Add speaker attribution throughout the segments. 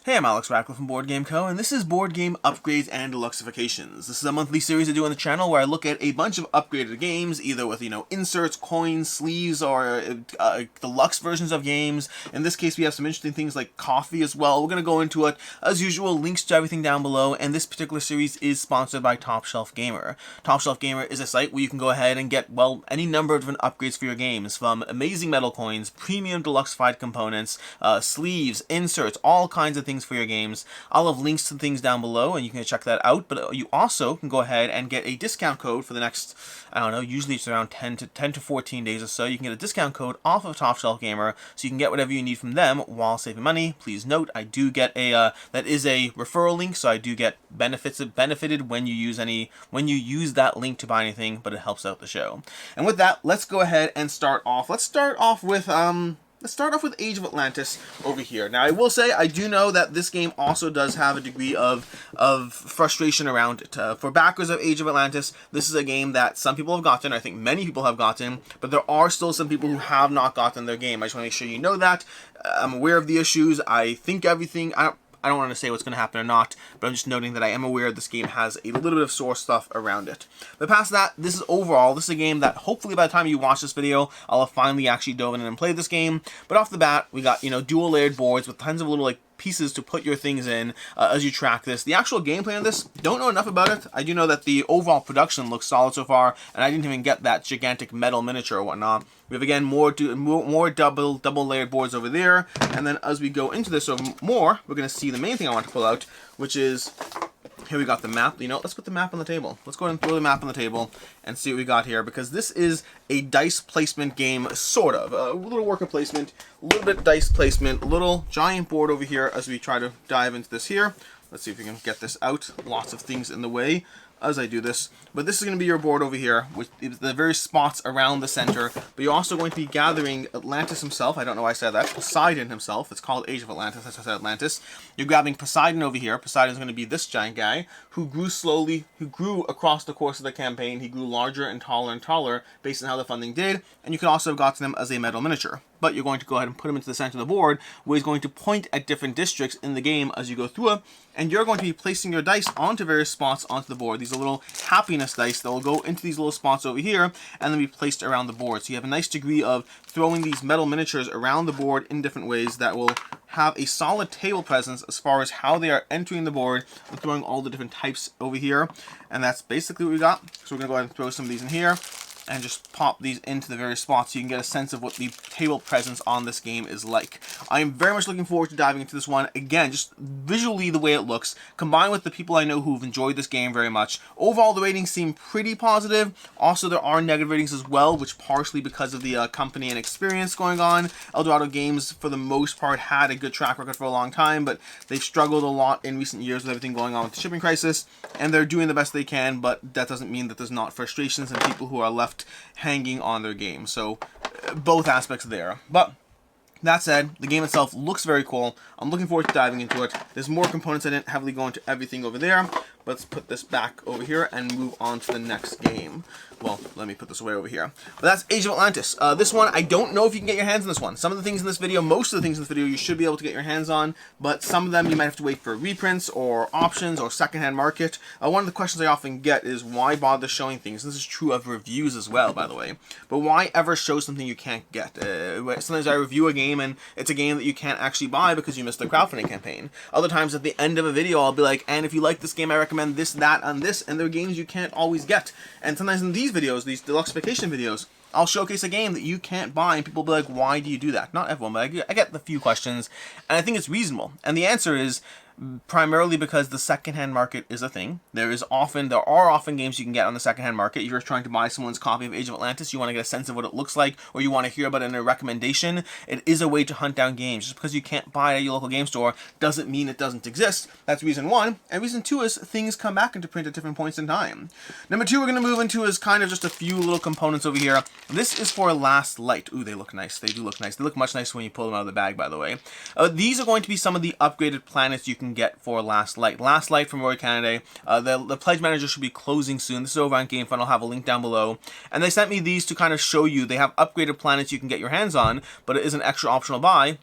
Speaker 1: Hey, I'm Alex Radcliffe from Board Game Co., and this is Board Game Upgrades and Deluxifications. This is a monthly series I do on the channel where I look at a bunch of upgraded games, either with, inserts, coins, sleeves, or deluxe versions of games. In this case, we have some interesting things like coffee as well. We're going to go into it. As usual, links to everything down below, and this particular series is sponsored by Top Shelf Gamer. Top Shelf Gamer is a site where you can go ahead and get, well, any number of different upgrades for your games, from amazing metal coins, premium deluxified components, sleeves, inserts, all kinds of things for your games. I'll have links to things down below and you can check that out, but you also can go ahead and get a discount code for the next, I don't know, usually it's around 10 to 14 days or so. You can get a discount code off of Top Shelf Gamer so you can get whatever you need from them while saving money. Please note, I do get a that is a referral link, so I do get benefited when you use that link to buy anything, but it helps out the show. And with that, let's go ahead and start off. Let's start off with Age of Atlantis over here. Now, I will say, I do know that this game also does have a degree of frustration around it. For backers of Age of Atlantis, this is a game that some people have gotten, I think many people have gotten, but there are still some people who have not gotten their game. I just want to make sure you know that. I'm aware of the issues. I think everything... I don't want to say what's going to happen or not, but I'm just noting that I am aware this game has a little bit of sore stuff around it. But past that, this is a game that hopefully by the time you watch this video, I'll have finally actually dove in and played this game. But off the bat, we got, dual layered boards with tons of little pieces to put your things in as you track this. The actual gameplay of this, don't know enough about it. I do know that the overall production looks solid so far, and I didn't even get that gigantic metal miniature or whatnot. We have, again, more double layered boards over there, and then as we go into this more, we're going to see the main thing I want to pull out, which is... Here we got the map. Let's put the map on the table. Let's go ahead and throw the map on the table and see what we got here, because this is a dice placement game, sort of. A little worker placement, a little bit dice placement, a little giant board over here as we try to dive into this here. Let's see if we can get this out. Lots of things in the way as I do this. But this is going to be your board over here, with the various spots around the center. But you're also going to be gathering Atlantis himself. I don't know why I said that. Poseidon himself. It's called Age of Atlantis. That's why I said Atlantis. You're grabbing Poseidon over here. Poseidon's going to be this giant guy who grew across the course of the campaign. He grew larger and taller based on how the funding did. And you can also have gotten him as a metal miniature. But you're going to go ahead and put him into the center of the board, where he's going to point at different districts in the game as you go through it, and you're going to be placing your dice onto various spots onto the board. These are little happiness dice that will go into these little spots over here, and then be placed around the board. So you have a nice degree of throwing these metal miniatures around the board in different ways that will have a solid table presence as far as how they are entering the board and throwing all the different types over here. And that's basically what we got. So we're going to go ahead and throw some of these in here and just pop these into the various spots so you can get a sense of what the table presence on this game is like. I am very much looking forward to diving into this one. Again, just visually the way it looks, combined with the people I know who've enjoyed this game very much. Overall, the ratings seem pretty positive. Also, there are negative ratings as well, which partially because of the company and experience going on. Eldorado Games, for the most part, had a good track record for a long time, but they've struggled a lot in recent years with everything going on with the shipping crisis, and they're doing the best they can, but that doesn't mean that there's not frustrations and people who are left hanging on their game. So both aspects there. But that said, the game itself looks very cool. I'm looking forward to diving into it. There's more components. I didn't heavily go into everything over there. Let's put this back over here and move on to the next game. Well, let me put this away over here. But that's Age of Atlantis. This one, I don't know if you can get your hands on this one. Some of the things in this video, most of the things in this video, you should be able to get your hands on, but some of them you might have to wait for reprints or options or secondhand market. One of the questions I often get is, why bother showing things? This is true of reviews as well, by the way. But why ever show something you can't get? Sometimes I review a game and it's a game that you can't actually buy because you missed the crowdfunding campaign. Other times at the end of a video, I'll be like, and if you like this game, I recommend this, that, and this, and they're games you can't always get. And sometimes in these videos, these deluxification videos, I'll showcase a game that you can't buy, and people will be like, why do you do that? Not everyone, but I get the few questions, and I think it's reasonable. And the answer is primarily because the secondhand market is a thing. There are often games you can get on the secondhand market. If you're trying to buy someone's copy of Age of Atlantis, you want to get a sense of what it looks like, or you want to hear about it in a recommendation. It is a way to hunt down games. Just because you can't buy it at your local game store doesn't mean it doesn't exist. That's reason one. And reason two is things come back into print at different points in time. Number two we're going to move into is kind of just a few little components over here. This is for Last Light. Ooh, they look nice. They do look nice. They look much nicer when you pull them out of the bag, by the way. These are going to be some of the upgraded planets you can get for Last Light. Last Light from Roy Canada. The Pledge Manager should be closing soon. This is over on GameFund. I'll have a link down below. And they sent me these to kind of show you. They have upgraded planets you can get your hands on, but it is an extra optional buy.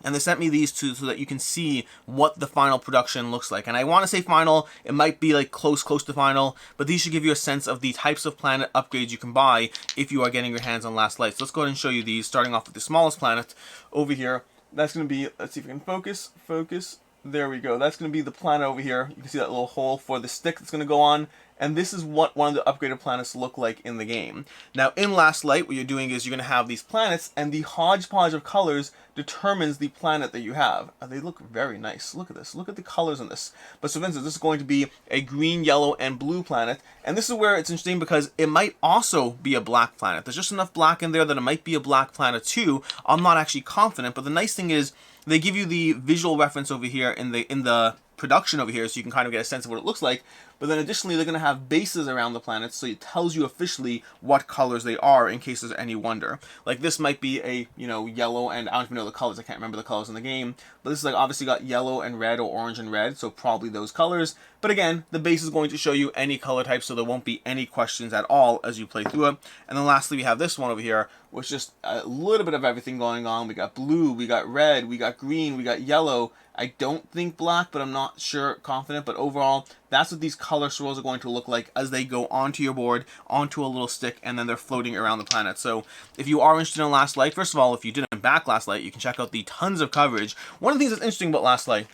Speaker 1: And they sent me these two so that you can see what the final production looks like. And I want to say final, it might be like close to final, but these should give you a sense of the types of planet upgrades you can buy if you are getting your hands on Last Light. So let's go ahead and show you these, starting off with the smallest planet over here. That's going to be, let's see if we can focus. There we go. That's going to be the planet over here. You can see that little hole for the stick that's going to go on. And this is what one of the upgraded planets look like in the game. Now, in Last Light, what you're doing is you're going to have these planets, and the hodgepodge of colors determines the planet that you have. They look very nice. Look at this. Look at the colors on this. But so, for instance, this is going to be a green, yellow, and blue planet. And this is where it's interesting because it might also be a black planet. There's just enough black in there that it might be a black planet too. I'm not actually confident, but the nice thing is they give you the visual reference over here in the production over here, so you can kind of get a sense of what it looks like. But then additionally, they're going to have bases around the planets, so it tells you officially what colors they are in case there's any wonder. Like this might be a, yellow, and I don't even know the colors, I can't remember the colors in the game, but this is like obviously got yellow and red, or orange and red, so probably those colors. But again, the base is going to show you any color type, so there won't be any questions at all as you play through it. And then lastly, we have this one over here, which is just a little bit of everything going on. We got blue, we got red, we got green, we got yellow. I don't think black, but I'm not sure, confident. But overall, that's what these color swirls are going to look like as they go onto your board, onto a little stick, and then they're floating around the planet. So if you are interested in Last Light, first of all, if you didn't back Last Light, you can check out the tons of coverage. One of the things that's interesting about Last Light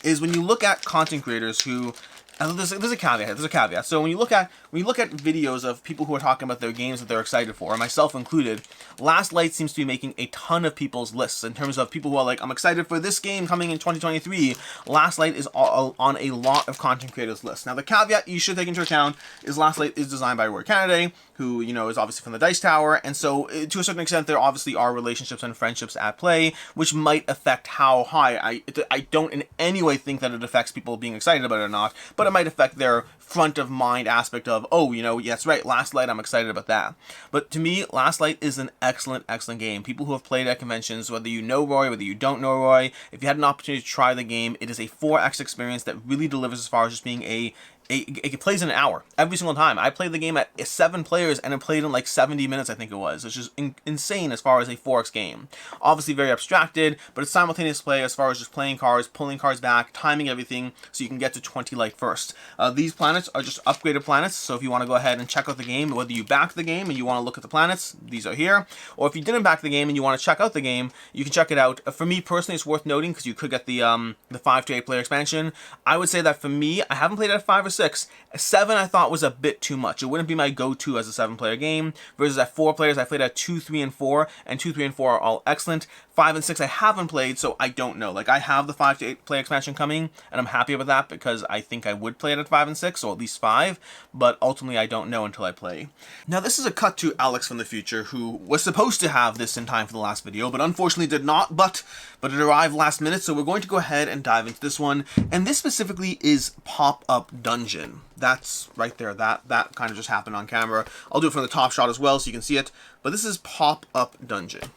Speaker 1: is when you look at content creators who... There's a caveat. So when you look at videos of people who are talking about their games that they're excited for, myself included, Last Light seems to be making a ton of people's lists in terms of people who are like, I'm excited for this game coming in 2023. Last Light is on a lot of content creators' lists. Now the caveat you should take into account is Last Light is designed by Carnegie, who is obviously from the Dice Tower, and so to a certain extent there obviously are relationships and friendships at play, which might affect how high. I don't in any way think that it affects people being excited about it or not, but it might affect their front of mind aspect of, oh, that's right, Last Light, I'm excited about that. But to me, Last Light is an excellent game. People who have played at conventions, whether you know Roy, whether you don't know Roy, if you had an opportunity to try the game, it is a 4X experience that really delivers as far as just being it plays in an hour every single time. I played the game at 7 players and it played in like 70 minutes, I think it was. It's just insane as far as a 4X game. Obviously very abstracted, but it's simultaneous play as far as just playing cards, pulling cards back, timing everything so you can get to 20 light first. These planets are just upgraded planets, so if you want to go ahead and check out the game, whether you back the game and you want to look at the planets, these are here. Or if you didn't back the game and you want to check out the game, you can check it out. For me personally, it's worth noting because you could get the 5 to 8 player expansion. I would say that for me, I haven't played at 5 or 6. 7 I thought was a bit too much. It wouldn't be my go-to as a 7-player game. Versus at 4 players, I played at 2, 3, and 4, and 2, 3, and 4 are all excellent. 5 and 6 I haven't played, so I don't know. Like, I have the 5 to 8 player expansion coming, and I'm happy with that because I think I would play it at 5 and 6, or at least 5, but ultimately I don't know until I play. Now, this is a cut to Alex from the future, who was supposed to have this in time for the last video, but unfortunately did not, but it arrived last minute, so we're going to go ahead and dive into this one. And this specifically is Pop-Up Dungeon. That's right there. That kind of just happened on camera. I'll do it from the top shot as well so you can see it. But this is Pop-Up Dungeon.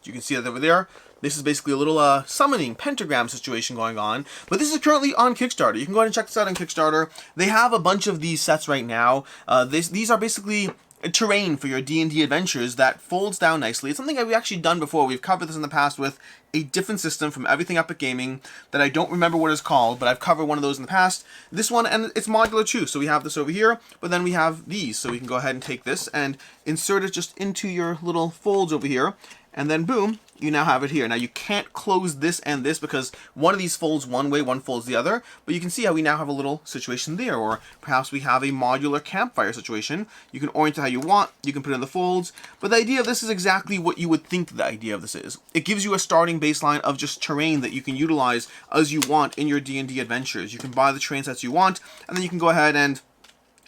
Speaker 1: You can see it over there. This is basically a little summoning pentagram situation going on. But this is currently on Kickstarter. You can go ahead and check this out on Kickstarter. They have a bunch of these sets right now. These are basically terrain for your D&D adventures that folds down nicely. It's something that we've actually done before. We've covered this in the past with a different system from Everything Epic Gaming that I don't remember what it's called, but I've covered one of those in the past. This one, and it's modular too. So we have this over here, but then we have these. So we can go ahead and take this and insert it just into your little folds over here. And then boom, you now have it here. Now you can't close this and this because one of these folds one way, one folds the other, but you can see how we now have a little situation there, or perhaps we have a modular campfire situation. You can orient it how you want, you can put it in the folds, but the idea of this is exactly what you would think the idea of this is. It gives you a starting baseline of just terrain that you can utilize as you want in your D&D adventures. You can buy the terrain sets you want, and then you can go ahead and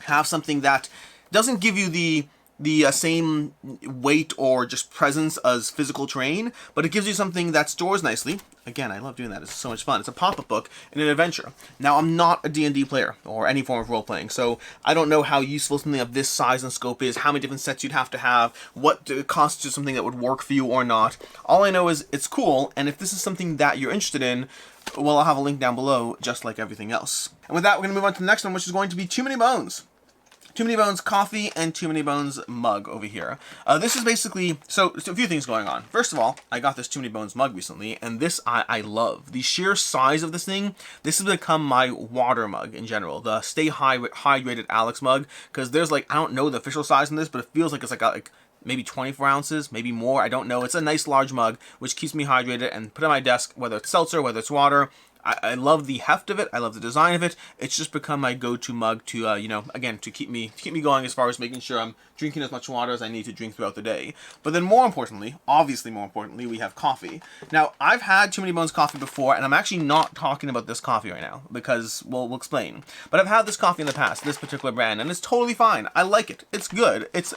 Speaker 1: have something that doesn't give you the same weight or just presence as physical terrain, but it gives you something that stores nicely. Again, I love doing that. It's so much fun. It's a pop-up book in an adventure. Now, I'm not a D&D player or any form of role-playing, so I don't know how useful something of this size and scope is, how many different sets you'd have to have, what constitutes something that would work for you or not. All I know is it's cool, and if this is something that you're interested in, well, I'll have a link down below, just like everything else. And with that, we're going to move on to the next one, which is going to be Too Many Bones. Too Many Bones coffee and Too Many Bones mug over here. This is basically, so a few things going on. First of all, I got this Too Many Bones mug recently, and this I love. The sheer size of this thing, this has become my water mug in general. The Stay Hydrated Alex mug, because there's like, I don't know the official size in this, but it feels like it's like maybe 24 ounces, maybe more, I don't know. It's a nice large mug, which keeps me hydrated and put on my desk, whether it's seltzer, whether it's water. I love the heft of it. I love the design of it. It's just become my go-to mug to, you know, again, to keep me going as far as making sure I'm drinking as much water as I need to drink throughout the day. But then more importantly, obviously more importantly, we have coffee. Now, I've had Too Many Bones coffee before, and I'm actually not talking about this coffee right now because, well, we'll explain. But I've had this coffee in the past, this particular brand, and it's totally fine. I like it. It's good. It's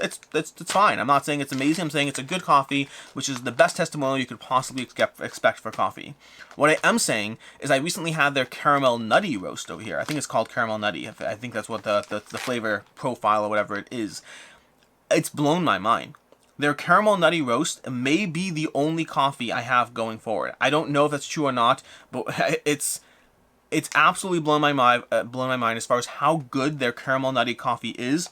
Speaker 1: fine. I'm not saying it's amazing. I'm saying it's a good coffee, which is the best testimonial you could possibly expect for coffee. What I am saying is I recently had their caramel nutty roast over here. I think it's called caramel nutty. I think that's what the flavor profile or whatever it is. It's blown my mind. Their caramel nutty roast may be the only coffee I have going forward. I don't know if that's true or not, but it's absolutely blown my mind as far as how good their caramel nutty coffee is.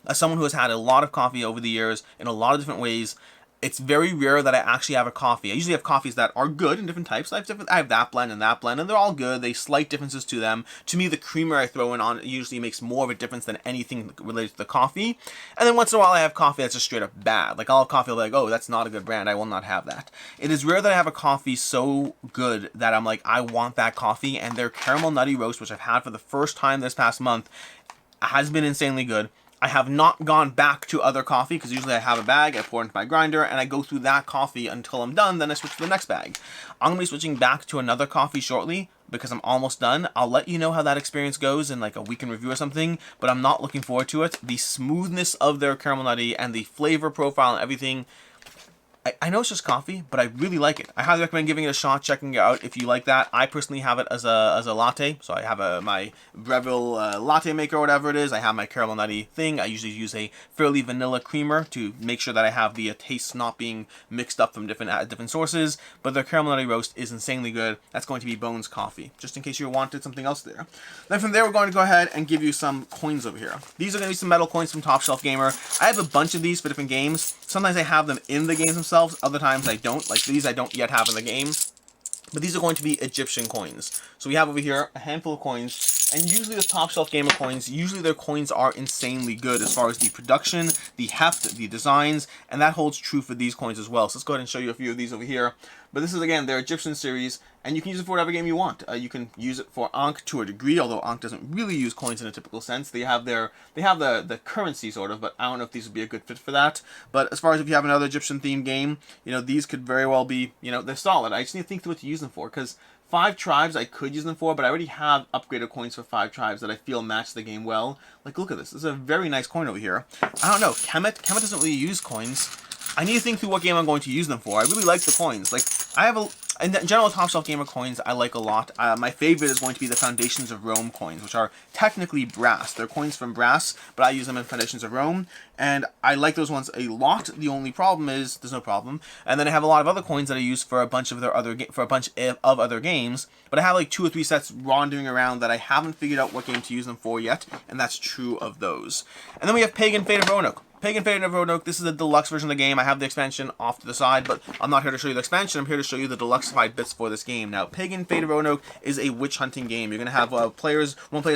Speaker 1: As someone who has had a lot of coffee over the years in a lot of different ways, it's very rare that I actually have a coffee. I usually have coffees that are good in different types. I have that blend, and they're all good. They slight differences to them. To me, the creamer I throw in on it usually makes more of a difference than anything related to the coffee. And then once in a while, I have coffee that's just straight up bad. Like, I'll have coffee like, oh, that's not a good brand. I will not have that. It is rare that I have a coffee so good that I'm like, I want that coffee. And their caramel nutty roast, which I've had for the first time this past month, has been insanely good. I have not gone back to other coffee because usually I have a bag, I pour it into my grinder, and I go through that coffee until I'm done, then I switch to the next bag. I'm going to be switching back to another coffee shortly because I'm almost done. I'll let you know how that experience goes in like a week in review or something, but I'm not looking forward to it. The smoothness of their caramel nutty and the flavor profile and everything, I know it's just coffee, but I really like it. I highly recommend giving it a shot, checking it out if you like that. I personally have it as a latte, so I have my Referral latte maker or whatever it is. I have my caramel nutty thing. I usually use a fairly vanilla creamer to make sure that I have the taste not being mixed up from different sources. But their caramel nutty roast is insanely good. That's going to be Bones Coffee, just in case you wanted something else there. Then from there, we're going to go ahead and give you some coins over here. These are going to be some metal coins from Top Shelf Gamer. I have a bunch of these for different games. Sometimes I have them in the games themselves, other times I don't. Like these I don't yet have in the game. But these are going to be Egyptian coins. So we have over here a handful of coins, and usually with Top Shelf Gamer coins, usually their coins are insanely good as far as the production, the heft, the designs, and that holds true for these coins as well. So let's go ahead and show you a few of these over here. But this is, again, their Egyptian series, and you can use it for whatever game you want. You can use it for Ankh to a degree, although Ankh doesn't really use coins in a typical sense. They have the currency sort of, but I don't know if these would be a good fit for that. But as far as if you have another Egyptian themed game, you know, these could very well be, you know, they're solid. I just need to think through what to use them for, because 5 tribes I could use them for, but I already have upgraded coins for 5 tribes that I feel match the game well. Like, look at this. This is a very nice coin over here. I don't know. Kemet doesn't really use coins. I need to think through what game I'm going to use them for. I really like the coins. Like, I have in general, Top Shelf Gamer coins I like a lot. My favorite is going to be the Foundations of Rome coins, which are technically brass. They're coins from brass, but I use them in Foundations of Rome, and I like those ones a lot. The only problem is there's no problem. And then I have a lot of other coins that I use for a bunch of other games. But I have like 2 or 3 sets wandering around that I haven't figured out what game to use them for yet, and that's true of those. And then we have Pagan Fate of Roanoke. Pagan Fate of Roanoke, this is the deluxe version of the game. I have the expansion off to the side, but I'm not here to show you the expansion. I'm here to show you the deluxified bits for this game. Now, Pagan Fate of Roanoke is a witch hunting game. You're going to have one player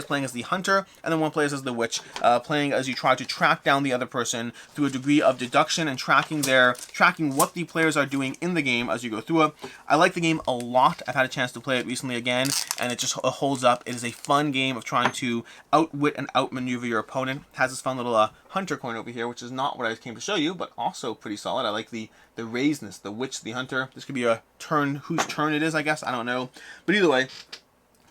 Speaker 1: playing as the hunter, and then one player as the witch, playing as you try to track down the other person through a degree of deduction and tracking what the players are doing in the game as you go through it. I like the game a lot. I've had a chance to play it recently again, and it just holds up. It is a fun game of trying to outwit and outmaneuver your opponent. It has this fun little hunter coin over here, which is not what I came to show you, but also pretty solid. I like the raisedness, the witch, the hunter. This could be a turn, whose turn it is, I guess. I don't know. But either way,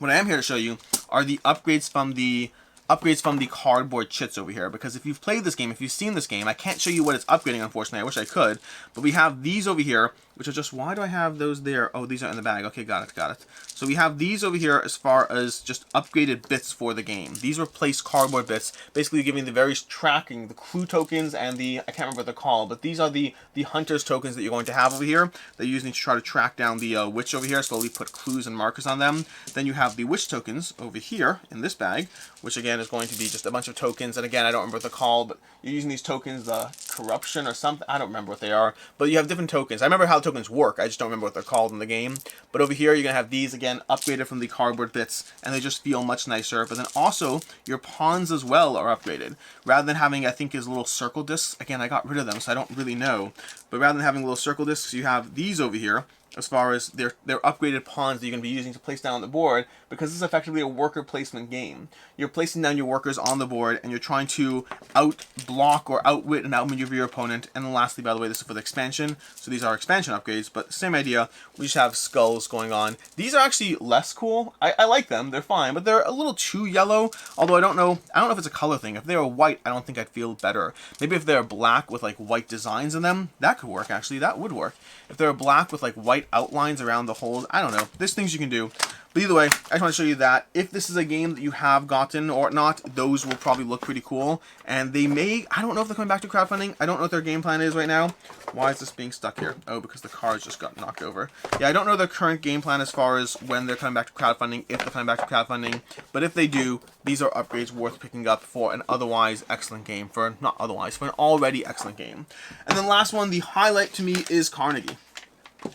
Speaker 1: what I am here to show you are the upgrades from the cardboard chits over here, because if you've played this game, if you've seen this game, I can't show you what it's upgrading, unfortunately. I wish I could, but we have these over here, which are just, why do I have those there? Oh, these are in the bag. Okay, got it. So we have these over here as far as just upgraded bits for the game. These replace cardboard bits, basically giving the various tracking, the clue tokens, and I can't remember what they're called, but these are the hunter's tokens that you're going to have over here that you're using to try to track down the witch over here, slowly put clues and markers on them. Then you have the witch tokens over here in this bag, which again is going to be just a bunch of tokens. And again, I don't remember what they're called, but you're using these tokens, the corruption or something. I don't remember what they are, but you have different tokens. I remember how the tokens work. I just don't remember what they're called in the game. But over here, you're going to have these, again, upgraded from the cardboard bits, and they just feel much nicer. But then also, your pawns as well are upgraded. Rather than having, I think, his little circle discs. Again, I got rid of them, so I don't really know. But rather than having little circle discs, you have these over here, as far as their upgraded pawns that you're going to be using to place down on the board, because this is effectively a worker placement game. You're placing down your workers on the board, and you're trying to out-block or outwit and outmaneuver your opponent. And then lastly, by the way, this is for the expansion, so these are expansion upgrades, but same idea. We just have skulls going on. These are actually less cool. I like them, they're fine, but they're a little too yellow, although I don't know if it's a color thing. If they were white, I don't think I'd feel better. Maybe if they're black with like white designs in them, that could work actually, that would work. If they're black with like white outlines around the holes, I don't know. There's things you can do. But either way, I just want to show you that if this is a game that you have gotten or not, those will probably look pretty cool. And they may, I don't know if they're coming back to crowdfunding. I don't know what their game plan is right now. Why is this being stuck here? Oh, because the cards just got knocked over. Yeah, I don't know their current game plan as far as when they're coming back to crowdfunding, if they're coming back to crowdfunding. But if they do, these are upgrades worth picking up for an otherwise excellent game. For an already excellent game. And then last one, the highlight to me is Carnegie.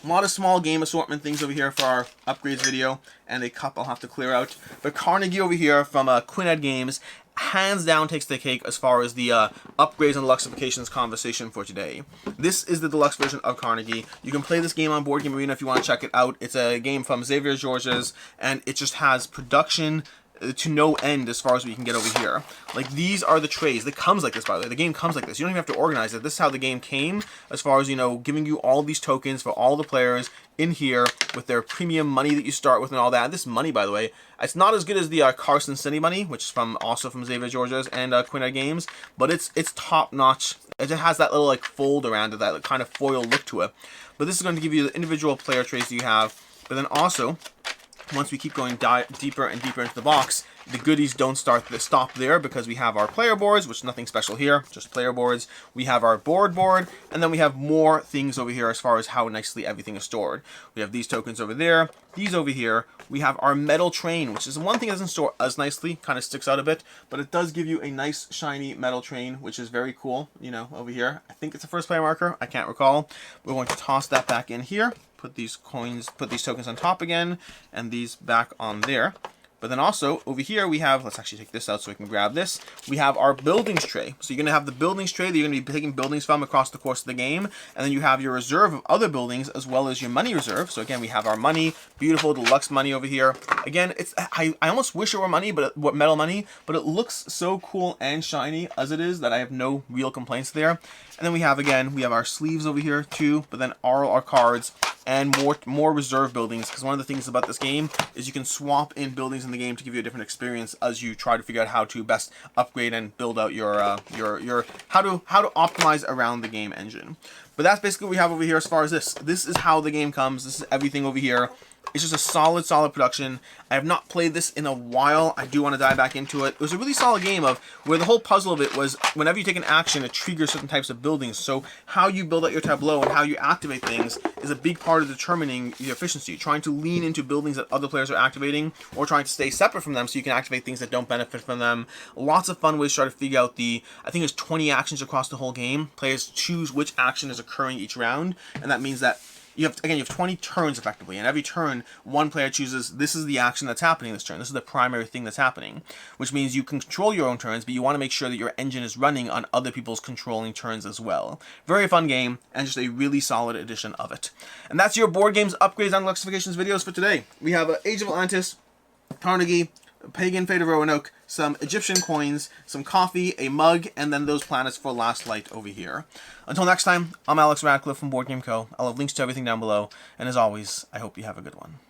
Speaker 1: A lot of small game assortment things over here for our upgrades video, and a cup I'll have to clear out. But Carnegie over here from Quined Games, hands down takes the cake as far as the upgrades and deluxifications conversation for today. This is the deluxe version of Carnegie. You can play this game on Board Game Arena if you want to check it out. It's a game from Xavier Georges, and it just has production to no end as far as we can get over here. Like, these are the trays. It comes like this, by the way. The game comes like this. You don't even have to organize it. This is how the game came, as far as, you know, giving you all these tokens for all the players in here with their premium money that you start with and all that. This money, by the way, it's not as good as the Carson City money, which is also from Xavier Georges and Quined Games, but it's top notch. It has that little like fold around it, that kind of foil look to it. But this is going to give you the individual player trays that you have. But then also, once we keep going deeper and deeper into the box, the goodies don't stop there, because we have our player boards, which is nothing special here, just player boards. We have our board, and then we have more things over here as far as how nicely everything is stored. We have these tokens over there, these over here. We have our metal train, which is one thing that doesn't store as nicely, kind of sticks out a bit, but it does give you a nice shiny metal train, which is very cool, you know, over here. I think it's a first player marker, I can't recall. We're going to toss that back in here. Put these tokens on top again, and these back on there. But then also, over here we have, let's actually take this out so we can grab this. We have our buildings tray. So you're going to have the buildings tray that you're going to be taking buildings from across the course of the game. And then you have your reserve of other buildings as well as your money reserve. So again, we have our money, beautiful deluxe money over here. Again, I almost wish it were money, but metal money, but it looks so cool and shiny as it is that I have no real complaints there. And then we have, again, we have our sleeves over here too, but then our cards and more reserve buildings, because one of the things about this game is you can swap in buildings in the game to give you a different experience as you try to figure out how to best upgrade and build out your how to optimize around the game engine. But that's basically what we have over here as far as this. This is how the game comes. This is everything over here. It's just a solid production. I have not played this in a while. I do want to dive back into it. It was a really solid game of where the whole puzzle of it was whenever you take an action, it triggers certain types of buildings. So how you build out your tableau and how you activate things is a big part of determining the efficiency. Trying to lean into buildings that other players are activating, or trying to stay separate from them so you can activate things that don't benefit from them. Lots of fun ways to try to figure out I think there's 20 actions across the whole game. Players choose which action is occurring each round, and that means that you have 20 turns effectively, and every turn one player chooses, this is the action that's happening this turn, this is the primary thing that's happening, which means you can control your own turns, but you want to make sure that your engine is running on other people's controlling turns as well. Very fun game, and just a really solid edition of it. And that's your board games upgrades and deluxifications videos for today. We have Age of Atlantis, Carnegie, Pagan, Fate of Roanoke, some Egyptian coins, some coffee, a mug, and then those planets for Last Light over here. Until next time, I'm Alex Radcliffe from Board Game Co. I'll have links to everything down below, and as always, I hope you have a good one.